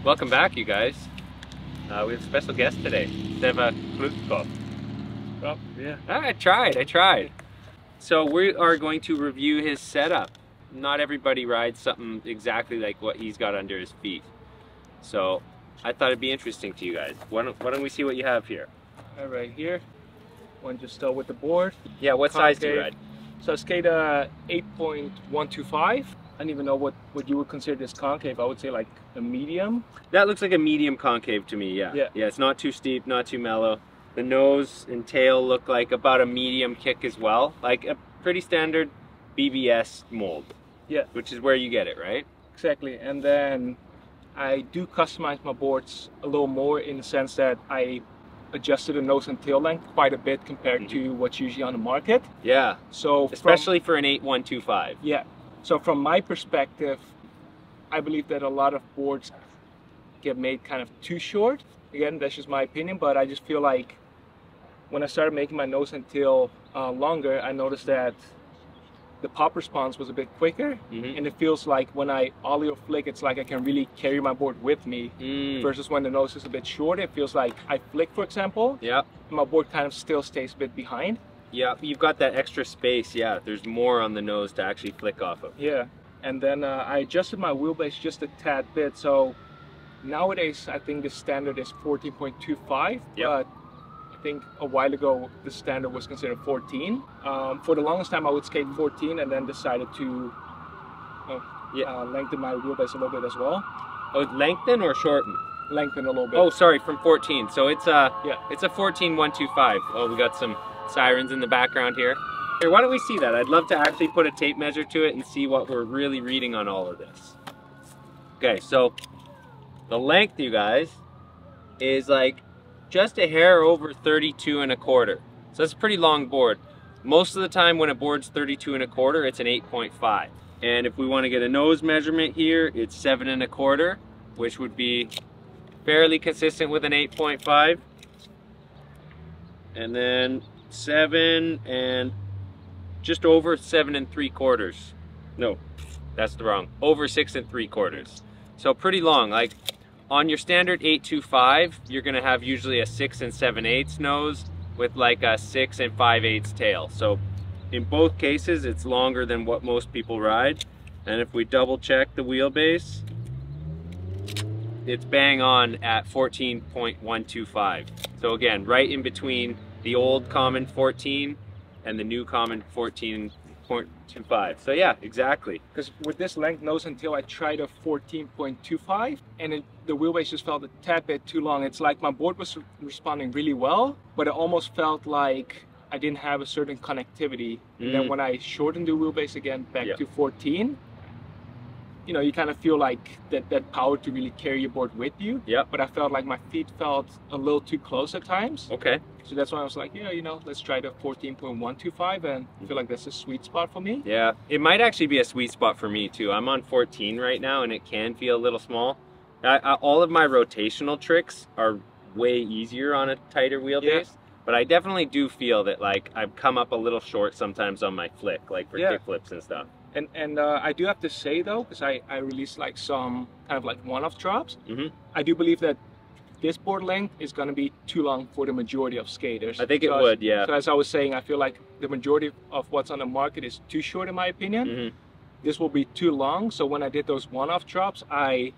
Welcome back, you guys. We have a special guest today, Sewa Kroetkov. Well, yeah. I tried. So we are going to review his setup. Not everybody rides something exactly like what he's got under his feet. So I thought it'd be interesting to you guys. Why don't we see what you have here? All right, here. One just start with the board. Yeah, what size do you ride? So I skate 8.125. I don't even know what you would consider this concave. I would say like a medium. That looks like a medium concave to me, yeah. Yeah, it's not too steep, not too mellow. The nose and tail look like about a medium kick as well. Like a pretty standard BBS mold. Yeah. Which is where you get it, right? Exactly. And then I do customize my boards a little more in the sense that I adjusted the nose and tail length quite a bit compared to what's usually on the market. Yeah. So especially for an 8.125. Yeah. So from my perspective, I believe that a lot of boards get made kind of too short. Again, that's just my opinion, but I just feel like when I started making my nose and tail longer, I noticed that the pop response was a bit quicker, and it feels like when I ollie or flick, it's like I can really carry my board with me, versus when the nose is a bit short, it feels like I flick, for example, my board kind of still stays a bit behind. Yeah, you've got that extra space, yeah, there's more on the nose to actually flick off of. Yeah, and then I adjusted my wheelbase just a tad bit, so nowadays I think the standard is 14.25, but I think a while ago the standard was considered 14. For the longest time I would skate 14 and then decided to lengthen my wheelbase a little bit as well. Oh, lengthen or shorten? Lengthen a little bit. Oh, sorry, from 14. So it's a 14.125. Oh, we got some sirens in the background here. Here, why don't we see that? I'd love to actually put a tape measure to it and see what we're really reading on all of this. Okay, so the length, you guys, is like just a hair over 32 1/4. So that's a pretty long board. Most of the time when a board's 32 1/4, it's an 8.5. And if we want to get a nose measurement here, it's 7 1/4, which would be fairly consistent with an 8.5. And then 7 and just over 7 3/4. No, that's the wrong. Over 6 3/4. So pretty long. Like on your standard 8.25, you're gonna have usually a 6 7/8 nose with like a 6 5/8 tail. So in both cases, it's longer than what most people ride. And if we double check the wheelbase, it's bang on at 14.125. So again, right in between the old common 14 and the new common 14.25. So yeah, exactly. Because with this length, nose and tail, I tried a 14.25 and the wheelbase just felt a tad bit too long. It's like my board was responding really well, but it almost felt like I didn't have a certain connectivity. And then when I shortened the wheelbase again back to 14, you know, you kind of feel like that power to really carry your board with you. But I felt like my feet felt a little too close at times. Okay. So that's why I was like, yeah, you know, let's try the 14.125, and I feel like that's a sweet spot for me. Yeah, it might actually be a sweet spot for me too. I'm on 14 right now and it can feel a little small. All of my rotational tricks are way easier on a tighter wheelbase, but I definitely do feel that like I've come up a little short sometimes on my flick, like for kick flips and stuff. And I do have to say though, because I released like some kind of like one-off drops, I do believe that this board length is going to be too long for the majority of skaters. I think it would, yeah. So as I was saying, I feel like the majority of what's on the market is too short in my opinion. This will be too long, so when I did those one-off drops, I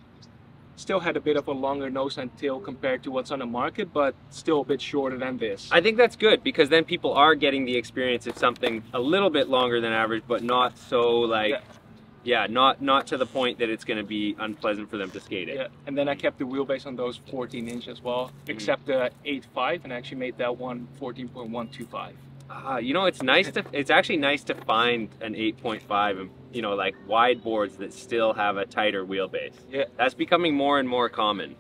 still had a bit of a longer nose and tail compared to what's on the market, but still a bit shorter than this. I think that's good because then people are getting the experience of something a little bit longer than average, but not so like, not to the point that it's going to be unpleasant for them to skate it. And then I kept the wheelbase on those 14 inch as well, except the 8.5, and actually made that one 14.125. You know, it's actually nice to find an 8.5 and, you know, like wide boards that still have a tighter wheelbase. That's becoming more and more common.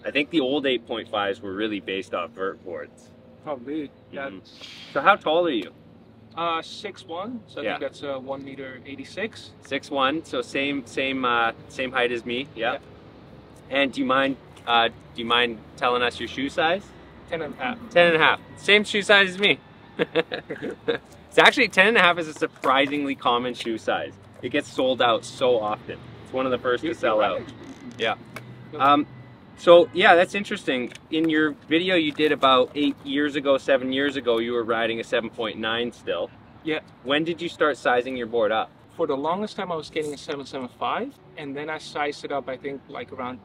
I think the old 8.5s were really based off vert boards. Probably, yeah. So how tall are you? 6'1", so I think that's 1.86 meters. 6'1", so same height as me. And do you mind telling us your shoe size? 10.5. 10.5. Same shoe size as me. It's actually 10.5 is a surprisingly common shoe size. It gets sold out so often. It's one of the first to sell out. So yeah, that's interesting. In your video you did about 8 years ago, 7 years ago, you were riding a 7.9 still. Yeah. When did you start sizing your board up? For the longest time I was skating a 7.75, and then I sized it up, I think like around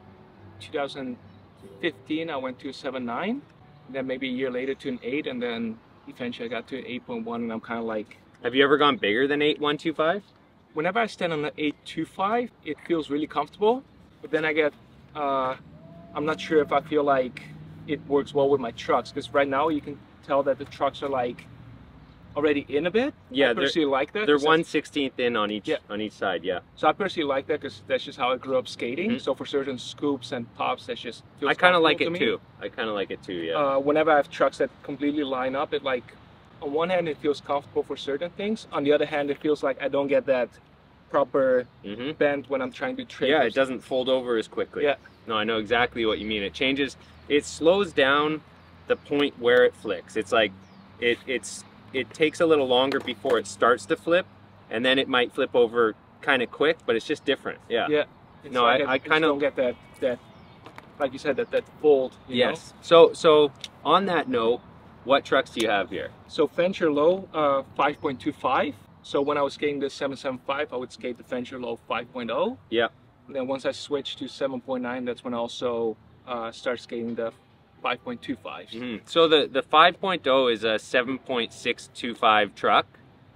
2015 I went to a 7.9, then maybe a year later to an 8, and then eventually I got to an 8.1, and I'm kind of like... Have you ever gone bigger than 8.125? Whenever I stand on the 8.25, it feels really comfortable, but then I get, I'm not sure if I feel like it works well with my trucks, because right now you can tell that the trucks are like already in a bit. Yeah, I personally like that. They're 1/16 in on each side, yeah. So I personally like that because that's just how I grew up skating. So for certain scoops and pops, that's just feels I kind of like comfortable it to me. too. I kind of like it too, yeah. Whenever I have trucks that completely line up, it like, on one hand it feels comfortable for certain things. On the other hand, it feels like I don't get that proper bend when I'm trying to trade. Yeah, it doesn't fold over as quickly. Yeah. No, I know exactly what you mean. It changes, it slows down the point where it flicks. It's like, it takes a little longer before it starts to flip, and then it might flip over kind of quick, but it's just different. Yeah. Yeah. No, like I kind of don't get that, like you said, that fold. You know? So on that note, what trucks do you have here? So Venture Low, 5.25. So when I was skating the 7.75, I would skate the Venture Low 5.0. Yeah. And then once I switched to 7.9, that's when I also started skating the 5.25. So the 5.0 is a 7.625 truck.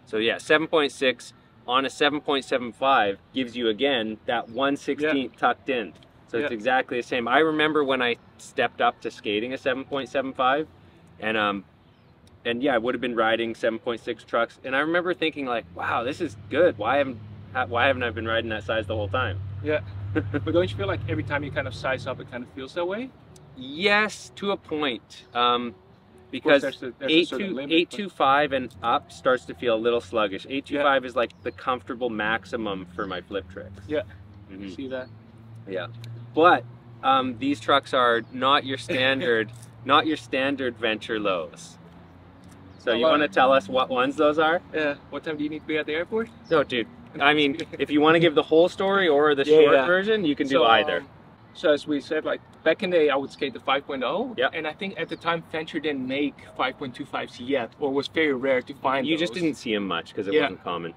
So yeah, 7.6 on a 7.75 gives you again that 1/16 tucked in. So it's exactly the same. I remember when I stepped up to skating a 7.75, and yeah, I would have been riding 7.6 trucks, and I remember thinking like, wow, this is good. Why haven't I been riding that size the whole time? Yeah. But don't you feel like every time you kind of size up, it kind of feels that way? Yes, to a point. Because 8.25 and up starts to feel a little sluggish. 8.25 is like the comfortable maximum for my flip tricks. Yeah. See that? Yeah. But these trucks are not your standard, not your standard Venture Lows. So you want to tell us what ones those are? Yeah. What time do you need to be at the airport? No, dude. I mean, if you want to give the whole story or the short version, you can do either. So as we said, like back in the day, I would skate the 5.0. Yeah. And I think at the time, Venture didn't make 5.25s yet, or was very rare to find. You just didn't see them much because it wasn't common.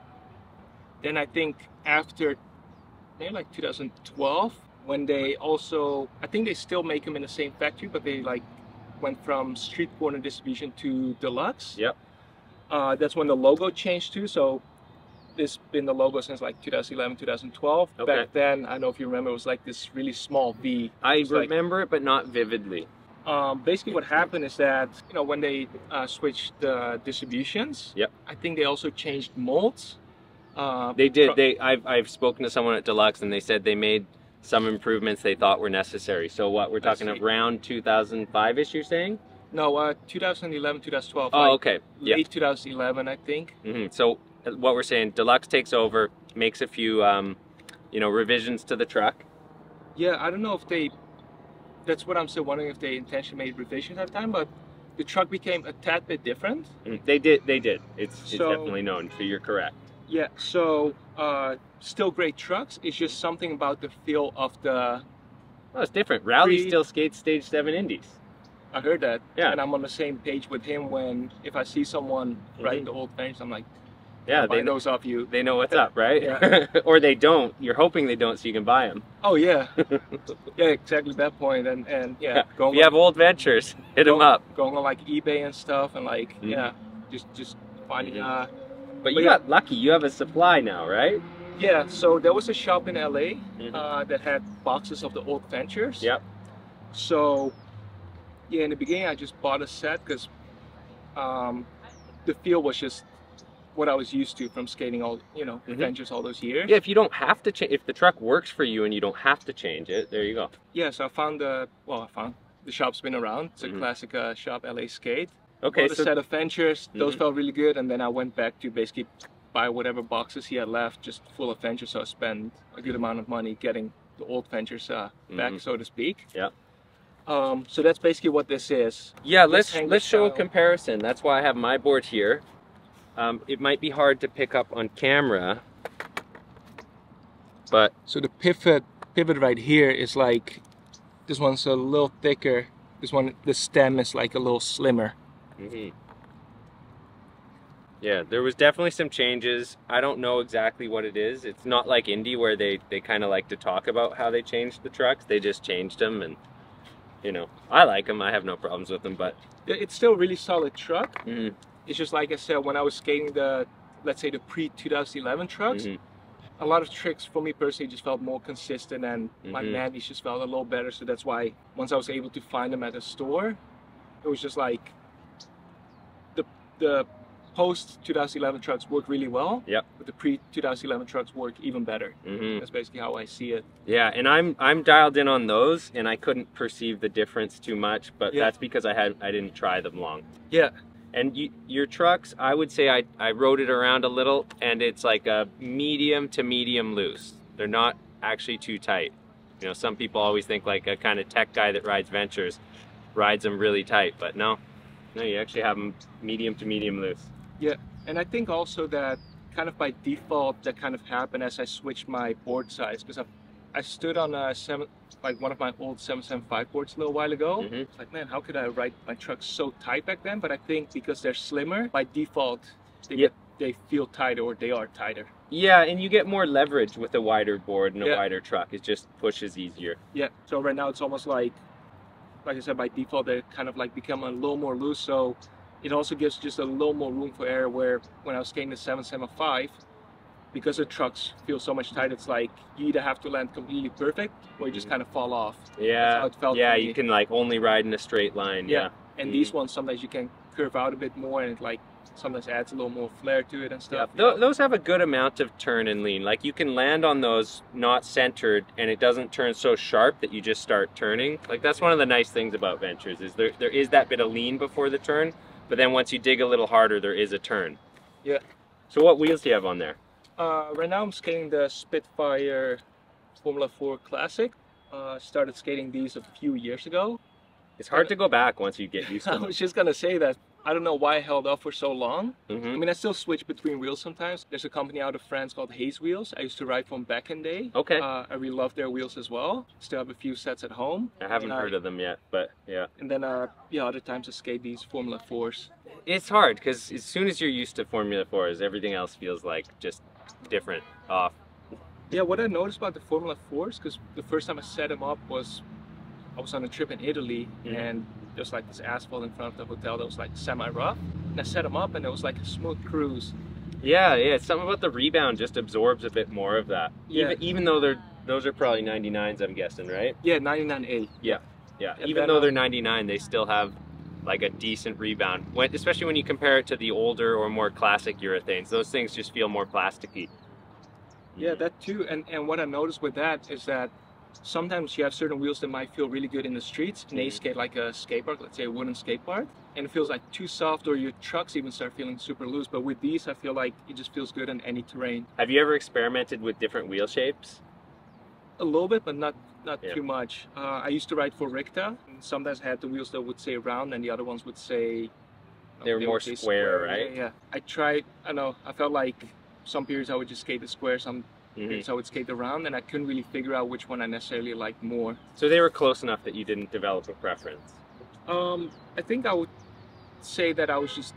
Then I think after, maybe like 2012, when they also, I think they still make them in the same factory, but they like went from street corner distribution to deluxe. Yep. That's when the logo changed too. So this been the logo since like 2011, 2012. Okay. Back then, I don't know if you remember, it was like this really small V. I remember it, but not vividly. Basically what happened is that, you know, when they switched the distributions, I think they also changed molds. They did. I've spoken to someone at Deluxe, and they said they made some improvements they thought were necessary. So what, we're talking around 2005-ish, you're saying? No, 2011, 2012. Oh, like okay. Late 2011, I think. So what we're saying, Deluxe takes over, makes a few, you know, revisions to the truck. Yeah, I don't know if they, that's what I'm still wondering, if they intentionally made revisions at the time, but the truck became a tad bit different. They did. It's definitely known, so you're correct. Yeah, so still great trucks. It's just something about the feel of the... Well, it's different. Rowley still skates Stage 7 Indies. I heard that. Yeah. And I'm on the same page with him when, if I see someone riding the old Venge, I'm like, yeah, they know off you. They know what's up, right? Yeah. Or they don't. You're hoping they don't so you can buy them. Oh, yeah. Yeah, exactly that point. And yeah. If you have old Ventures, hit them up. Going on like eBay and stuff, and like, yeah, just finding... But you got lucky. You have a supply now, right? Yeah, so there was a shop in LA that had boxes of the old Ventures. Yep. So, yeah, in the beginning I just bought a set because the feel was just what I was used to from skating all, you know, Ventures all those years. Yeah, if you don't have to change, if the truck works for you and you don't have to change it, there you go. Yeah, so I found the shop's been around. It's a classic shop, LA Skate. Okay, so a set of Ventures, those felt really good, and then I went back to basically buy whatever boxes he had left, just full of Ventures. So I spent a good amount of money getting the old Ventures back, so to speak. Yeah. So that's basically what this is. Yeah, let's show a comparison. That's why I have my board here. It might be hard to pick up on camera, but so the pivot right here is like This one's a little thicker. This one, the stem is like a little slimmer. Yeah, there was definitely some changes. I don't know exactly what it is. It's not like Indy where they kind of like to talk about how they changed the trucks. They just changed them, and you know, I like them. I have no problems with them, but it's still a really solid truck. It's just like I said, when I was skating the, let's say the pre-2011 trucks, a lot of tricks for me personally just felt more consistent, and my manuals just felt a little better. So that's why once I was able to find them at a store, it was just like the post-2011 trucks work really well. Yep. But the pre-2011 trucks work even better. That's basically how I see it. Yeah, and I'm dialed in on those, and I couldn't perceive the difference too much, but that's because I didn't try them long. Yeah. And your trucks, I would say I rode it around a little, and it's like a medium to medium loose. They're not actually too tight. You know, some people always think like a kind of tech guy that rides Ventures rides them really tight, but no, you actually have them medium to medium loose. Yeah, and I think also that kind of by default that kind of happened as I switched my board size, because I stood on one of my old 775 boards a little while ago. It's like, man, how could I ride my trucks so tight back then? But I think because they're slimmer, by default, they feel tighter, or they are tighter. Yeah, and you get more leverage with a wider board and a wider truck. It just pushes easier. Yeah, so right now it's almost like I said, by default, they kind of like become a little more loose. So it also gives just a little more room for error, where when I was skating the 775, because the trucks feel so much tighter, it's like you either have to land completely perfect or you just kind of fall off. Yeah, that's how it felt yeah, you can like only ride in a straight line. Yeah, and these ones, sometimes you can curve out a bit more, and it like sometimes adds a little more flair to it and stuff. Yeah. Those have a good amount of turn and lean. Like you can land on those not centered, and it doesn't turn so sharp that you just start turning. Like that's one of the nice things about Ventures, is there is that bit of lean before the turn, but then once you dig a little harder, there is a turn. Yeah. So what wheels do you have on there? Right now I'm skating the Spitfire Formula 4 Classic. Started skating these a few years ago. It's hard to go back once you get used to them. I was just gonna say that. I don't know why I held off for so long. I mean, I still switch between wheels sometimes. There's a company out of France called Hayes Wheels. I used to ride from back in the day. Okay. I really love their wheels as well. Still have a few sets at home. I haven't heard of them yet, but yeah. And then, other times I skate these Formula 4s. It's hard, because as soon as you're used to Formula 4s, everything else feels like just different, off. Yeah, what I noticed about the Formula 4s, because the first time I set them up I was on a trip in Italy, and there's like this asphalt in front of the hotel that was like semi-rough, and I set them up and it was like a smooth cruise. Yeah, something about the rebound just absorbs a bit more of that. Yeah. Even though those are probably 99s, I'm guessing, right? Yeah, 99A. Yeah. Even though they're 99, they still have like a decent rebound, especially when you compare it to the older or more classic urethanes. Those things just feel more plasticky. Yeah, that too. And what I noticed with that is that sometimes you have certain wheels that might feel really good in the streets, and they skate like a skate park, let's say a wooden skate park, and it feels like too soft, or your trucks even start feeling super loose. But with these, I feel like it just feels good in any terrain. Have you ever experimented with different wheel shapes? A little bit, but not too much. I used to ride for Ricta, and sometimes I had the wheels that would say round, and the other ones would say... They were more square, right? Yeah. I tried, I felt like some periods I would just skate the square, some periods I would skate the round, and I couldn't really figure out which one I necessarily liked more. So they were close enough that you didn't develop a preference? I think I would say that I was just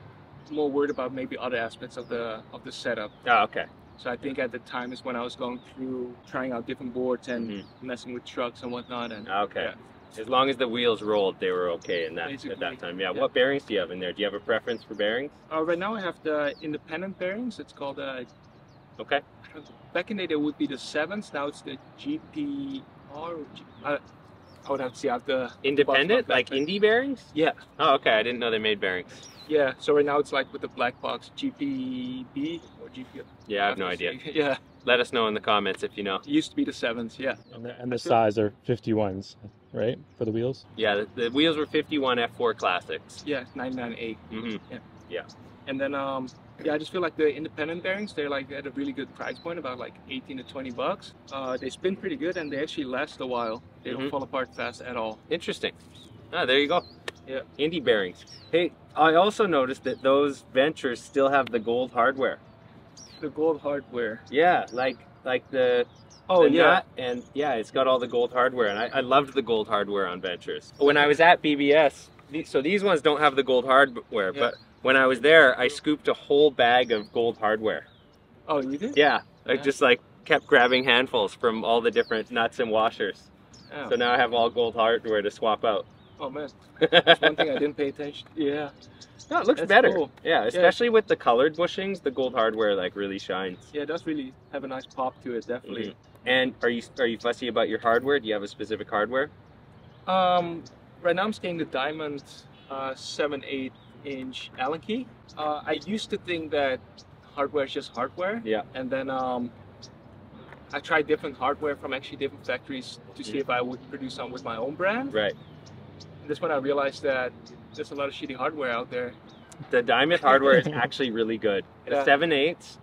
more worried about maybe other aspects of the setup. Oh, okay. So I think at the time is when I was going through trying out different boards and messing with trucks and whatnot. And okay. Yeah. As long as the wheels rolled, they were okay at that time. Yeah. What bearings do you have in there? Do you have a preference for bearings? Right now I have the independent bearings. It's called okay. Back in the day, it would be the 7s. Now it's the GPR. I would have to see out the independent, like Indy bearings. Yeah. Oh, okay. I didn't know they made bearings. Yeah. So right now it's like with the black box GPB or GP. Yeah, I have no idea. Yeah. Let us know in the comments if you know. It used to be the 7s. Yeah. And the size are 51s, right, for the wheels? Yeah. The wheels were 51 F4 Classics. Yeah, 99A. Yeah. And then I just feel like the independent bearings, they're like at a really good price point, about like 18 to 20 bucks. They spin pretty good and they actually last a while. They don't fall apart fast at all. Interesting. Ah, there you go. Yeah. Indy bearings. Hey, I also noticed that those Ventures still have the gold hardware. The gold hardware. Yeah, like the Oh, the yeah. nut, and yeah, it's got all the gold hardware, and I loved the gold hardware on Ventures. When I was at BBS, so these ones don't have the gold hardware, Yeah. but when I was there, I scooped a whole bag of gold hardware. Oh, you did? Yeah, I Yeah. just like kept grabbing handfuls from all the different nuts and washers. Oh. So now I have all gold hardware to swap out. Oh man, that's one thing I didn't pay attention. Yeah. No, it looks That's better. cool. Yeah, especially with the colored bushings, the gold hardware like really shines. Yeah, it does really have a nice pop to it, definitely. Mhm. And are you fussy about your hardware? Do you have a specific hardware? Right now I'm skating the Diamond 7/8 inch Allen key. I used to think that hardware is just hardware. Yeah. And then I tried different hardware from actually different factories to see if I would produce some with my own brand. Right. And that's when I realized that there's a lot of shitty hardware out there. The Diamond hardware is actually really good. The Yeah. 7/8,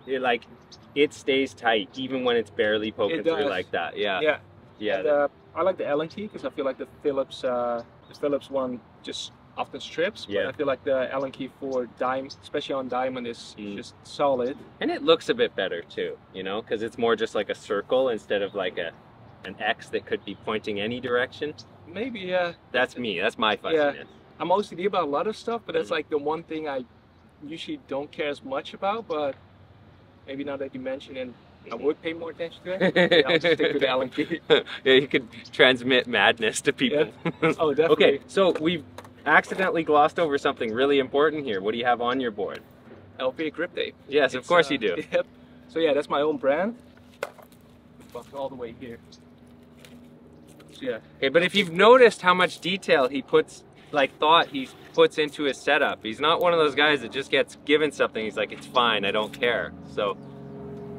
it stays tight even when it's barely poking It through does. like that. Yeah. Yeah. Yeah. And, I like the Allen key because I feel like the Phillips one just often strips. Yeah. But I feel like the Allen key for Diamond, especially on Diamond, is just solid. And it looks a bit better too, you know, because it's more just like a circle instead of like an X that could be pointing any direction. Maybe, yeah. That's me. That's my fussiness. I'm OCD about a lot of stuff, but that's like the one thing I usually don't care as much about. But maybe now that you mention it, I would pay more attention to it. Yeah, I'll just stick to the Allen key. Yeah, you could transmit madness to people. Yeah. Oh, definitely. Okay, so we've accidentally glossed over something really important here. What do you have on your board? LPA grip tape. Yes, of course you do. Yep. So yeah, that's my own brand. Buckle all the way here. So yeah. Okay, but if you've noticed how much detail he puts, thought he puts into his setup, he's not one of those guys that just gets given something, he's like, it's fine, I don't care. So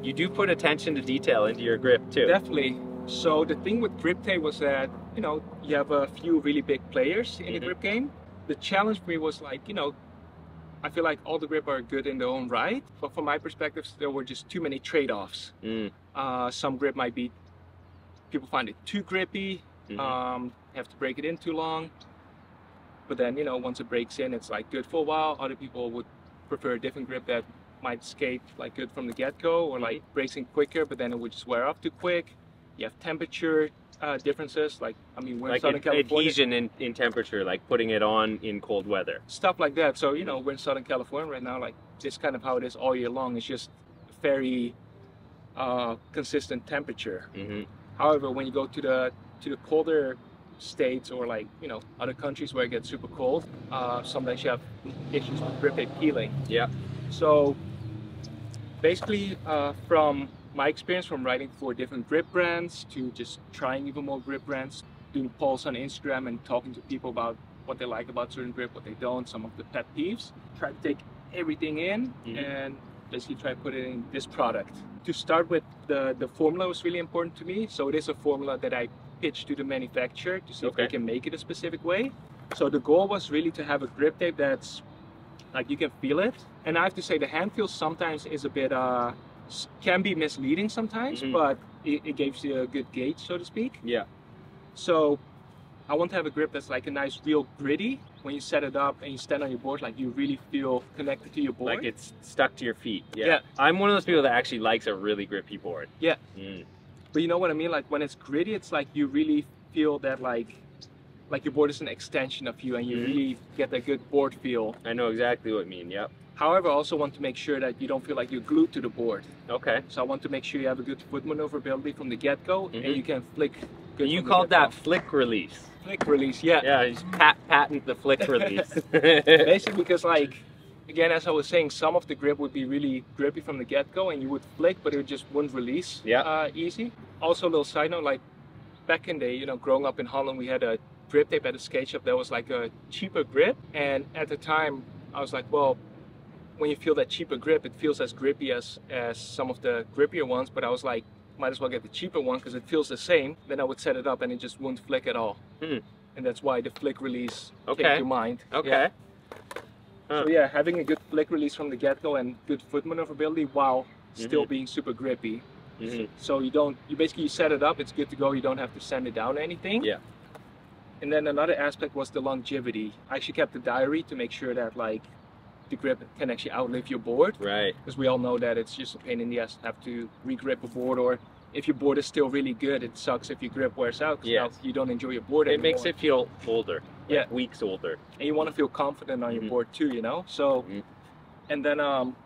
you do put attention to detail into your grip too. Definitely. So the thing with grip tape was that, you know, you have a few really big players in the grip game. The challenge for me was like, you know, I feel like all the grip are good in their own right, but from my perspective, there were just too many trade-offs. Some grip might be, people find it too grippy, have to break it in too long. But then, you know, once it breaks in, it's like good for a while. Other people would prefer a different grip that might skate like good from the get-go, or like breaks in quicker, but then it would just wear off too quick. You have temperature differences, like, I mean, we're in Southern California. Adhesion in temperature, like putting it on in cold weather. Stuff like that. So, you know, we're in Southern California right now, like, it's kind of how it is all year long. It's just very consistent temperature. However, when you go to the colder states, or like, you know, other countries where it gets super cold, sometimes you have issues with grip tape peeling. Yeah. So basically, from my experience from writing for different grip brands to just trying even more grip brands, doing polls on Instagram and talking to people about what they like about certain grip, what they don't, some of the pet peeves, try to take everything in and basically try to put it in this product. To start with, the formula was really important to me. So it is a formula that I pitched to the manufacturer to see if they can make it a specific way. So the goal was really to have a grip tape that's like you can feel it. And I have to say the hand feel sometimes is a bit can be misleading sometimes, but it gives you a good gauge, so to speak. Yeah. So I want to have a grip that's like a nice real gritty. When you set it up and you stand on your board, like you really feel connected to your board. Like it's stuck to your feet. Yeah. I'm one of those people that actually likes a really grippy board. Yeah. But you know what I mean? Like when it's gritty, it's like you really feel that like your board is an extension of you, and you really get that good board feel. I know exactly what you mean. Yep. However, I also want to make sure that you don't feel like you're glued to the board. Okay. So I want to make sure you have a good foot maneuverability from the get-go, and you can flick. Good. You called that flick release. Flick release, yeah. Yeah, just patent the flick release. Basically, because like, again, as I was saying, some of the grip would be really grippy from the get-go, and you would flick, but it just wouldn't release easy. Also, a little side note, like back in the day, you know, growing up in Holland, we had a grip tape at a skate shop that was like a cheaper grip, and at the time, I was like, well, when you feel that cheaper grip, it feels as grippy as some of the grippier ones, but I was like, might as well get the cheaper one because it feels the same. Then I would set it up and it just wouldn't flick at all. And that's why the flick release came to mind. Okay. Yeah. So yeah, having a good flick release from the get-go and good foot maneuverability while still being super grippy. So you basically set it up, it's good to go, you don't have to sand it down or anything. Yeah. And then another aspect was the longevity. I actually kept a diary to make sure that like the grip can actually outlive your board. Right. Because we all know that it's just a pain in the ass to have to re-grip a board, or if your board is still really good, it sucks if your grip wears out. 'Cause Yes. now you don't enjoy your board It anymore. makes it feel older. Yeah. Like weeks older. And you want to feel confident on your Mhm. board too, you know. So, Mhm. and then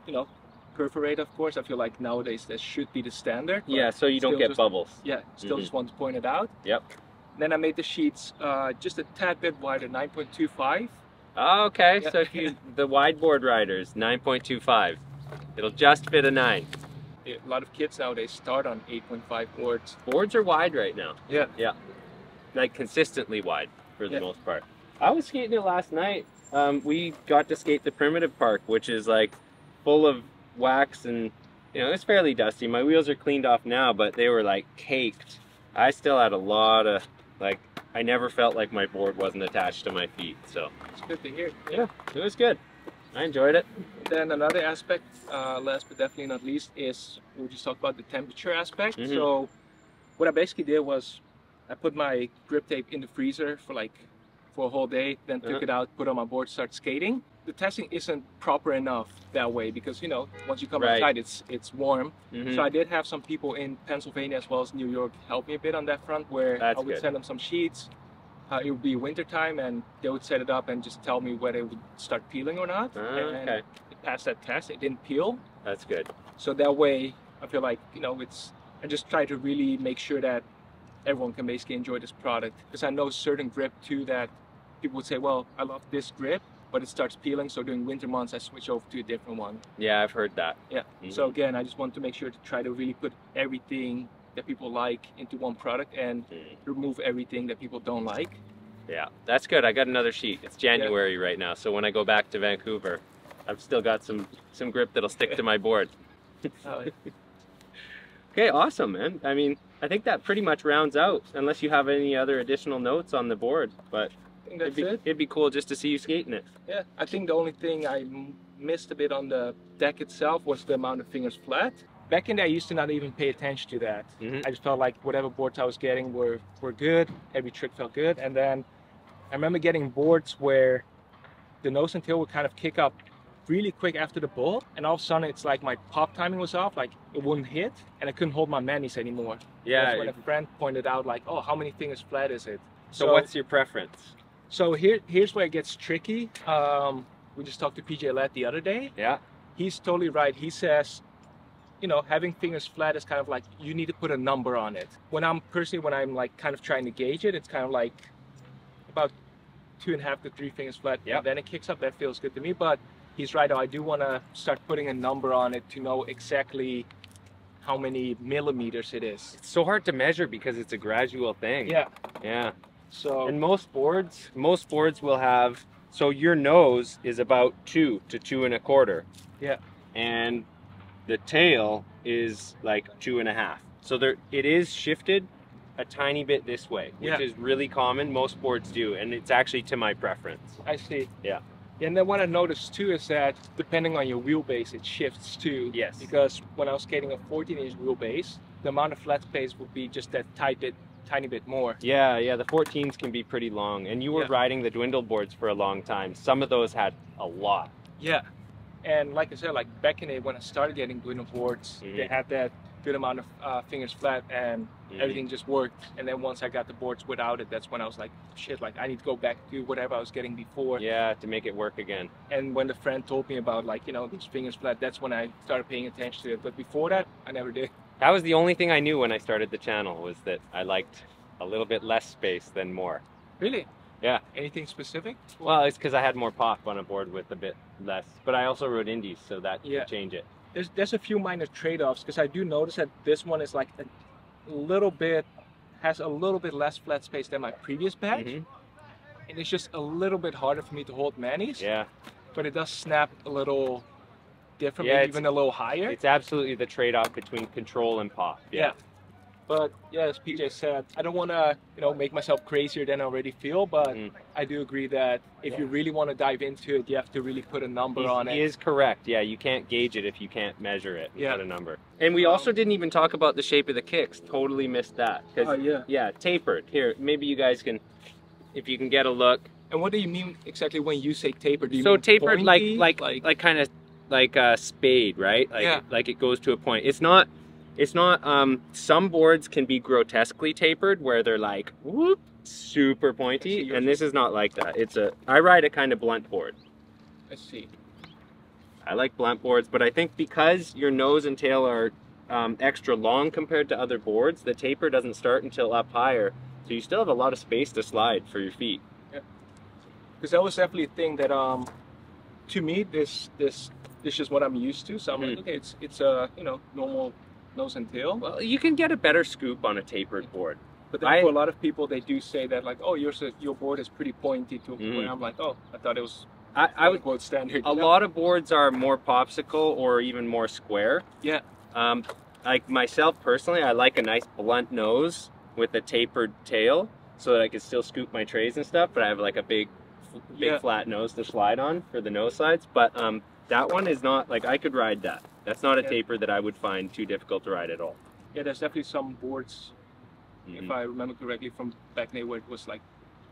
you know, perforate, of course. I feel like nowadays that should be the standard. but Yeah, so you don't still get just- bubbles. Yeah, still Mhm. just want to point it out. Yep. Then I made the sheets just a tad bit wider, 9.25. Okay, Yeah. so if you the wide board riders, 9.25. It'll just fit a 9. A lot of kids nowadays start on 8.5 boards. Boards are wide right now. Yeah. Yeah. Like consistently wide for the Yeah. most part. I was skating it last night. We got to skate the primitive park, which is like full of wax and you know, it's fairly dusty. My wheels are cleaned off now, but they were like caked. I still had a lot of like I never felt like my board wasn't attached to my feet. So It's good to hear. yeah, it was good. I enjoyed it. Then another aspect, last but definitely not least, is we just talked about the temperature aspect. Mhm. So what I basically did was I put my grip tape in the freezer for a whole day, then took Uh-huh. it out, put on my board, start skating. The testing isn't proper enough that way because you know once you come Right. outside it's warm. Mhm. So I did have some people in Pennsylvania as well as New York help me a bit on that front where That's I would good. send them some sheets. It would be winter time and they would set it up and just tell me whether it would start peeling or not. And Okay, it passed that test. It didn't peel. that's good. So that way I feel like, you know, I just try to really make sure that everyone can basically enjoy this product. Because I know certain grip too that people would say, well, I love this grip, but it starts peeling. So during winter months, I switch over to a different one. Yeah, I've heard that. Yeah. Mhm. So again, I just want to make sure to try to really put everything that people like into one product and Mhm. remove everything that people don't like. Yeah, that's good. I got another sheet. It's January right now, so when I go back to Vancouver, I've still got some grip that'll stick to my board. Okay, awesome, man. I mean, I think that pretty much rounds out, unless you have any other additional notes on the board. But I think that's it. it'd be cool just to see you skating it. Yeah, I think the only thing I missed a bit on the deck itself was the amount of fingers flat. Back in there, I used to not even pay attention to that. Mhm. I just felt like whatever boards I was getting were good. Every trick felt good. And then I remember getting boards where the nose and tail would kind of kick up really quick after the ball. And all of a sudden, it's like my pop timing was off. Like it wouldn't hit. And I couldn't hold my manis anymore. That's when Yeah. a friend pointed out like, oh, how many fingers flat is it? So what's your preference? So here's where it gets tricky. We just talked to PJ Lett the other day. Yeah. He's totally right. He says, you know, having fingers flat is kind of like you need to put a number on it. When I'm like kind of trying to gauge it, it's kind of like about 2.5 to 3 fingers flat. Yep. And then it kicks up. That feels good to me. But he's right. I do want to start putting a number on it to know exactly how many millimeters it is. It's so hard to measure because it's a gradual thing. Yeah. Yeah. So And most boards will have, so your nose is about 2 to 2 1/4. Yeah. And the tail is like 2 1/2. So it is shifted a tiny bit this way, which Yeah. is really common. Most boards do, and it's actually to my preference. I see. Yeah. And then what I noticed too is that depending on your wheelbase, it shifts too. Yes. Because when I was skating a 14-inch wheelbase, the amount of flat space would be just that tiny bit more. Yeah, the 14s can be pretty long, and you were Yeah. riding the dwindle boards for a long time. Some of those had a lot. Yeah. And like I said, like back in it, when I started getting dwindle boards, Mhm. they had that good amount of fingers flat and Mhm. everything just worked. And then once I got the boards without it, that's when I was like, shit, like I need to go back to whatever I was getting before. Yeah, to make it work again. And when the friend told me about like, you know, these fingers flat, that's when I started paying attention to it. But before that, I never did. That was the only thing I knew when I started the channel, was that I liked a little bit less space than more. Really? Yeah. Anything specific? Well, it's because I had more pop on a board with a bit less. But I also rode indies, so that Yeah. could change it. There's a few minor trade-offs because I do notice that this one is like has a little bit less flat space than my previous batch. Mhm. And it's just a little bit harder for me to hold manis, Yeah. but it does snap a little different, Yeah, maybe it's- even a little higher. It's absolutely the trade-off between control and pop. Yeah. But yeah, as PJ said, I don't want to, you know, make myself crazier than I already feel, but Mhm. I do agree that if you really want to dive into it, you have to really put a number on He it. is correct. Yeah, you can't gauge it if you can't measure it and Yeah. put a number. And we also didn't even talk about the shape of the kicks. Totally missed that. 'Cause, Oh, yeah. Yeah, tapered. Here, maybe you guys can, if you can get a look. And what do you mean exactly when you say tapered? Do you So mean tapered, pointy? like kind of like a spade, right? Like Yeah. like it goes to a point. It's not It's not, some boards can be grotesquely tapered where they're like, whoop, super pointy, and this is not like that. I ride a kind of blunt board. I see. I like blunt boards, but I think because your nose and tail are extra long compared to other boards, the taper doesn't start until up higher, so you still have a lot of space to slide for your feet. Yeah, because that was definitely a thing that to me this is what I'm used to. So I'm like, okay, it's a normal nose and tail. Well, you can get a better scoop on a tapered board. But then for a lot of people, they do say that like, oh, your board is pretty pointy to where I'm like, oh, I thought it was I would quote standard. A lot of boards are more popsicle or even more square. Yeah. Like myself personally, I like a nice blunt nose with a tapered tail so that I can still scoop my trays and stuff, but I have like a big flat nose to slide on for the nose slides. But that one is not, like, I could ride that. That's not a taper that I would find too difficult to ride at all. Yeah, there's definitely some boards, if I remember correctly, from back then where it was like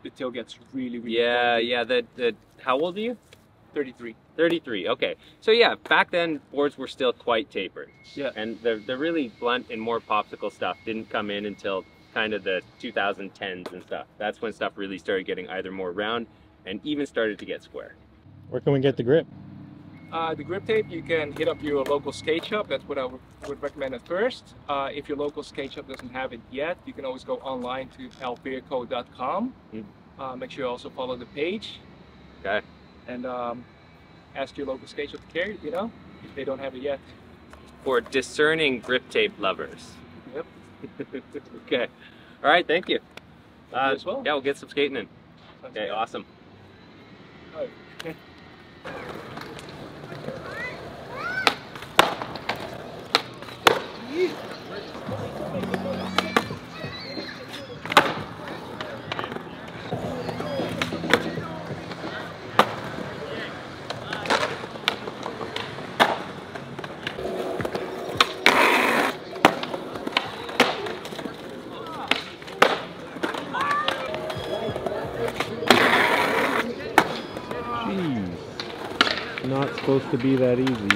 the tail gets really pointy. Yeah. How old are you? 33. 33. Okay. So yeah, back then boards were still quite tapered. Yeah. And the really blunt and more popsicle stuff didn't come in until kind of the 2010s and stuff. That's when stuff really started getting either more round and even started to get square. Where can we get the grip? The grip tape, you can hit up your local skate shop. That's what I would recommend at first. If your local skate shop doesn't have it yet, you can always go online to albeerco.com. Make sure you also follow the page. Okay. And ask your local skate shop to carry it, if they don't have it yet. For discerning grip tape lovers. Yep. Okay. All right, thank you. You as well. Yeah, we'll get some skating in. Sounds Okay, good. awesome. All right. Jeez. Not supposed to be that easy.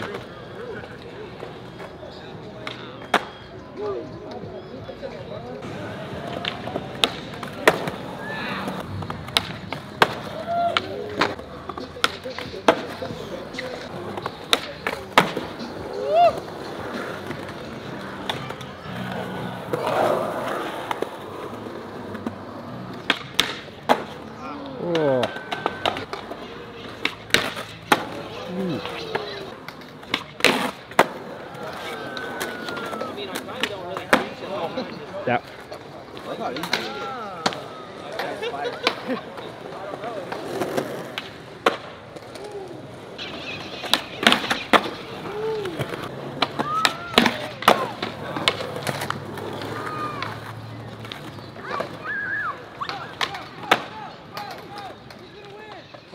Oh. Yeah.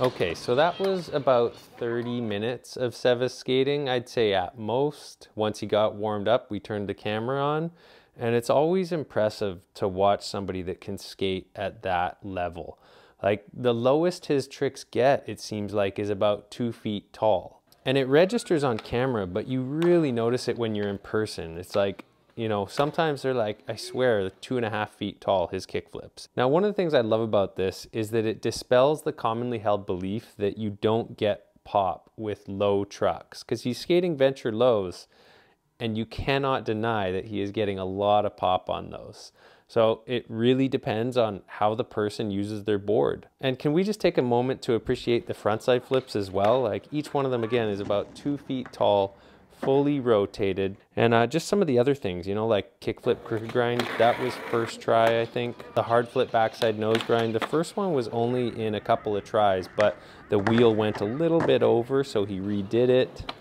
Okay, so that was about 30 minutes of Seva's skating, I'd say at most. Once he got warmed up, we turned the camera on, and it's always impressive to watch somebody that can skate at that level. Like, the lowest his tricks get, it seems like, is about 2 feet tall. And it registers on camera, but you really notice it when you're in person. It's like, sometimes they're like, I swear, 2.5 feet tall, his kickflips. Now, one of the things I love about this is that it dispels the commonly held belief that you don't get pop with low trucks, because he's skating venture lows, and you cannot deny that he is getting a lot of pop on those. So it really depends on how the person uses their board. And can we just take a moment to appreciate the frontside flips as well? Like, each one of them, again, is about 2 feet tall, fully rotated. And just some of the other things, like kickflip crooked grind, that was first try, I think. The hard flip backside nose grind, the first one was only in a couple of tries, but the wheel went a little bit over, so he redid it.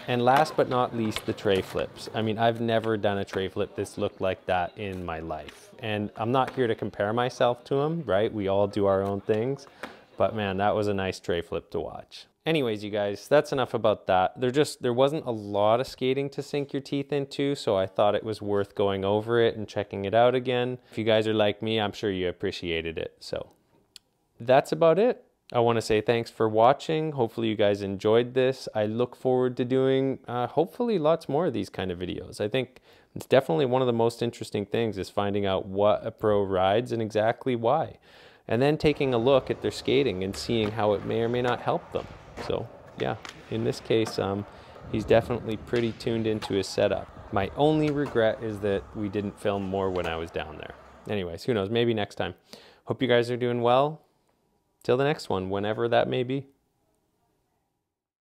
And last but not least, the tray flips. I mean, I've never done a tray flip that's looked like that in my life. And I'm not here to compare myself to him, right? We all do our own things. But man, that was a nice tray flip to watch. Anyways, you guys, that's enough about that. There wasn't a lot of skating to sink your teeth into, so I thought it was worth going over it and checking it out again. If you guys are like me, I'm sure you appreciated it. So that's about it. I want to say thanks for watching. Hopefully you guys enjoyed this. I look forward to doing hopefully lots more of these kind of videos. I think it's definitely one of the most interesting things is finding out what a pro rides and exactly why. And then taking a look at their skating and seeing how it may or may not help them. So yeah, in this case, he's definitely pretty tuned into his setup. My only regret is that we didn't film more when I was down there. Anyways, who knows, maybe next time. Hope you guys are doing well. Till the next one, whenever that may be.